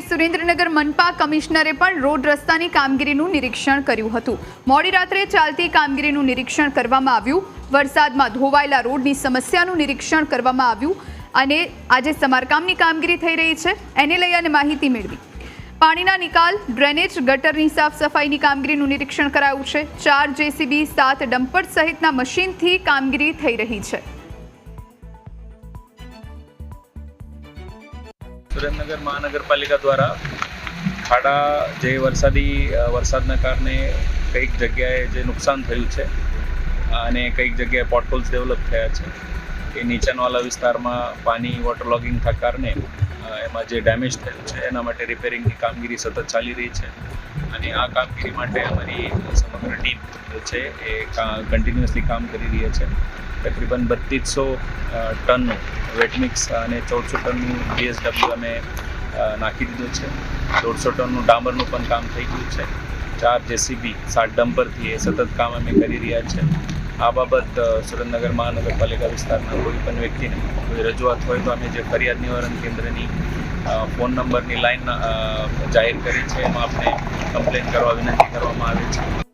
સુરેન્દ્રનગર મનપા કમિશનરે પણ રોડ રસ્તાની કામગીરીનું નિરીક્ષણ કર્યું હતું। મોડી રાત્રે ચાલતી કામગીરીનું નિરીક્ષણ કરવામાં આવ્યું। વરસાદમાં ધોવાયેલા રોડની સમસ્યાનું નિરીક્ષણ કરવામાં આવ્યું અને આજે સમારકામની કામગીરી થઈ રહી છે એને લઈ અને માહિતી મેળવી। પાણીના નિકાલ, ડ્રેનેજ, ગટરની સાફ સફાઈની કામગીરીનું નિરીક્ષણ કરાયું છે। 4 જેસીબી, 7 ડમ્પર સહિતના મશીનથી કામગીરી થઈ રહી છે। સુરેન્દ્રનગર મહાનગરપાલિકા દ્વારા ખાડા જે વરસાદના કારણે કઈક જગ્યાએ જે નુકસાન થયું છે અને કઈક જગ્યાએ પોટહોલ્સ ડેવલપ થયા છે એ નીચાણવાળા વિસ્તારમાં પાણી વોટરલોગિંગના કારણે એમાં જે ડેમેજ થયું છે એના માટે રિપેરિંગની કામગીરી સતત ચાલી રહી છે અને આ કામગીરી માટે અમારી સમગ્ર ટીમ છે એ કન્ટિન્યુઅસલી કામ કરી રહી છે। તકરીબન 3200 ટન વેટ મિક્સ અને 1400 ટનનું BSW અમે નાખી દીધું છે। 150 ટનનું ડામરનું પણ કામ થઈ ગયું છે। 4 જેસીબી, 7 ડમ્પરથી એ સતત કામ અમે કરી રહ્યા છે। આ બાબત સુરેન્દ્રનગર મહાનગરપાલિકા વિસ્તારના કોઈ પણ વ્યક્તિને કોઈ રજૂઆત હોય તો અમે જે ફરિયાદ નિવારણ કેન્દ્રની ફોન નંબરની લાઈન જાહેર કરી છે એમાં આપણે કમ્પ્લેન કરવા વિનંતી કરવામાં આવે છે।